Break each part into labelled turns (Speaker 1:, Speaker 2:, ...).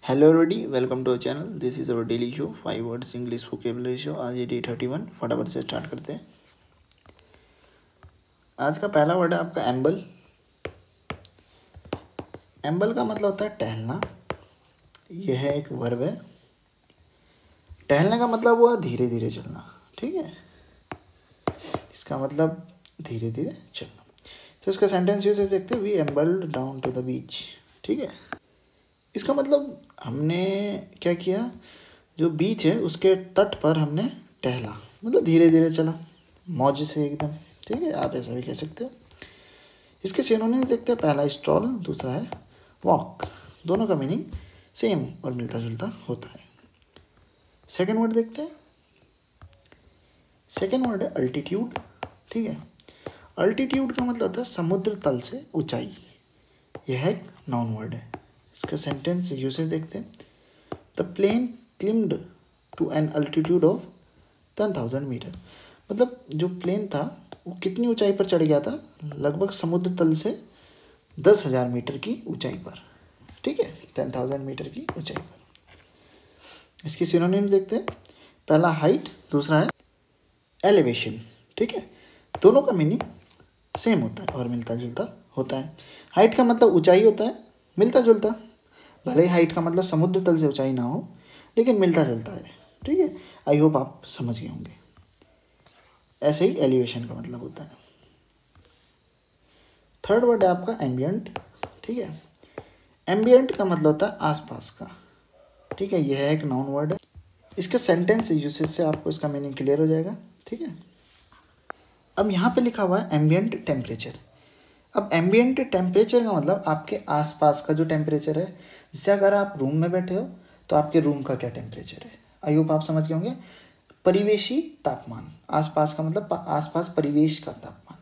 Speaker 1: Hello everybody, welcome to our channel. This is our daily show 5 words English vocabulary show. आज ये day 31। फटाफट से start करते हैं। आज का पहला वर्ड है आपका एम्बल। एम्बल का मतलब होता है टहलना। यह है एक वर्ब है। टहलने का मतलब हुआ धीरे धीरे चलना। ठीक है, इसका मतलब धीरे धीरे चलना। तो इसका सेंटेंस यूज कर सकते हैं, we ambled down to the beach. ठीक है, इसका मतलब हमने क्या किया, जो बीच है उसके तट पर हमने टहला, मतलब धीरे धीरे चला, मौज से एकदम। ठीक है, आप ऐसा भी कह सकते हो। इसके सिनोनिम्स देखते हैं। पहला स्ट्रॉल, दूसरा है वॉक। दोनों का मीनिंग सेम और मिलता जुलता होता है। सेकंड वर्ड देखते हैं। सेकंड वर्ड है अल्टीट्यूड। ठीक है, अल्टीट्यूड का मतलब होता है समुद्र तल से ऊंचाई। यह एक नाउन वर्ड है। इसका सेंटेंस यूसेज देखते हैं। The plane climbed to an altitude of 10,000 metre. मतलब जो प्लेन था वो कितनी ऊंचाई पर चढ़ गया था, लगभग समुद्र तल से 10,000 मीटर की ऊंचाई पर। ठीक है, 10,000 मीटर की ऊंचाई पर। इसकी सिनोनिम्स देखते हैं। पहला हाइट, दूसरा है एलिवेशन। ठीक है, दोनों का मीनिंग सेम होता है और मिलता जुलता होता है। हाइट का मतलब ऊंचाई होता है, मिलता जुलता। भले ही हाइट का मतलब समुद्र तल से ऊंचाई ना हो, लेकिन मिलता जुलता है। ठीक है, आई होप आप समझ गए होंगे। ऐसे ही एलिवेशन का मतलब होता है। थर्ड वर्ड है आपका एम्बियंट। ठीक है, एम्बियंट का मतलब होता है आसपास का। ठीक है, यह एक नाउन वर्ड है। इसके सेंटेंस यूसेज से आपको इसका मीनिंग क्लियर हो जाएगा। ठीक है, अब यहाँ पे लिखा हुआ है एम्बियंट टेम्परेचर। अब एम्बियंट टेम्परेचर का मतलब आपके आसपास का जो टेम्परेचर है। जैसे अगर आप रूम में बैठे हो तो आपके रूम का क्या टेम्परेचर है, आई होप आप समझ गए होंगे। परिवेशी तापमान, आसपास का मतलब आसपास परिवेश का तापमान।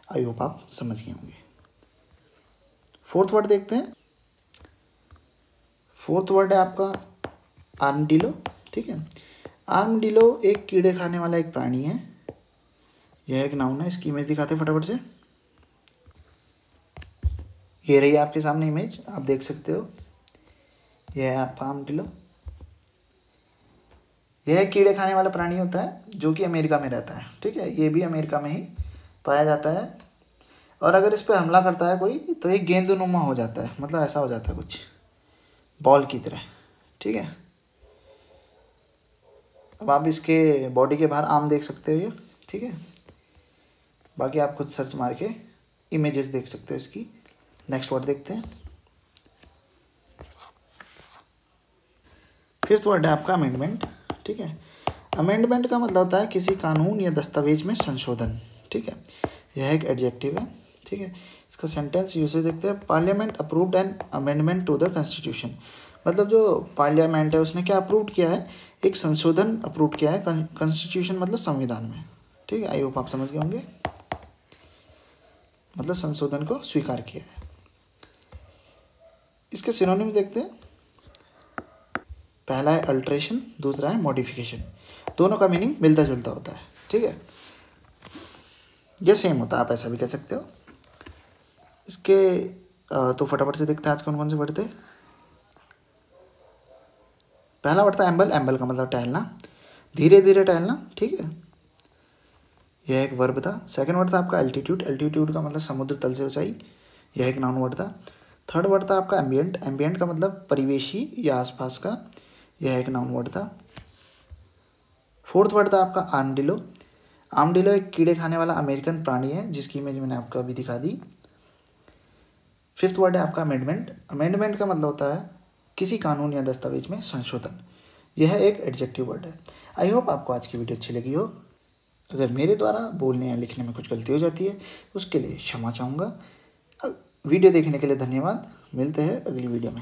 Speaker 1: आई होप आप समझ गए होंगे। फोर्थ वर्ड देखते हैं। फोर्थ वर्ड है आपका आर्मडिलो। ठीक है, आर्मडिलो एक कीड़े खाने वाला एक प्राणी है। यह एक नाउन है। इसकी इमेज दिखाते हैं फटाफट से। ये रही आपके सामने इमेज, आप देख सकते हो। यह है आपका आर्मडिलो। यह कीड़े खाने वाला प्राणी होता है जो कि अमेरिका में रहता है। ठीक है, ये भी अमेरिका में ही पाया जाता है। और अगर इस पर हमला करता है कोई तो ये गेंदनुमा हो जाता है, मतलब ऐसा हो जाता है कुछ बॉल की तरह। ठीक है, अब आप इसके बॉडी के बाहर आर्म देख सकते हो ये। ठीक है, बाकी आप खुद सर्च मार के इमेजेस देख सकते हो इसकी। नेक्स्ट वर्ड देखते हैं। फिफ्थ वर्ड है आपका अमेंडमेंट। ठीक है, अमेंडमेंट का मतलब होता है किसी कानून या दस्तावेज में संशोधन। ठीक है, यह एक एडजेक्टिव है। ठीक है, इसका सेंटेंस यूसेज देखते हैं। Parliament approved an amendment to the constitution. मतलब जो पार्लियामेंट है उसने क्या अप्रूव किया है, एक संशोधन अप्रूव किया है कॉन्स्टिट्यूशन मतलब संविधान में। ठीक है, आई होप आप समझ गए होंगे। मतलब संशोधन को स्वीकार किया है। इसके सिनोनिम्स देखते हैं। पहला है अल्ट्रेशन, दूसरा है मॉडिफिकेशन। दोनों का मीनिंग मिलता जुलता होता है। ठीक है, ये सेम होता है, आप ऐसा भी कह सकते हो। इसके तो फटाफट से देखते हैं आज कौन कौन से वर्ड थे। पहला वर्ड था एम्बल। एम्बल का मतलब टहलना, धीरे धीरे टहलना। ठीक है, यह एक वर्ब था। सेकंड वर्ड था आपका एल्टीट्यूड। एल्टीट्यूड का मतलब समुद्र तल से ऊंचाई। यह एक नाउन वर्ड था। थर्ड वर्ड था आपका एम्बियंट। एम्बियंट का मतलब परिवेशी या आसपास का। यह एक नाउन वर्ड था। फोर्थ वर्ड था आपका आर्मडिलो। आर्मडिलो एक कीड़े खाने वाला अमेरिकन प्राणी है जिसकी इमेज मैंने आपको अभी दिखा दी। फिफ्थ वर्ड है आपका अमेंडमेंट। अमेंडमेंट का मतलब होता है किसी कानून या दस्तावेज में संशोधन। यह एक एडजेक्टिव वर्ड है। आई होप आपको आज की वीडियो अच्छी लगी हो। अगर मेरे द्वारा बोलने या लिखने में कुछ गलती हो जाती है उसके लिए क्षमा चाहूँगा। वीडियो देखने के लिए धन्यवाद। मिलते हैं अगली वीडियो में।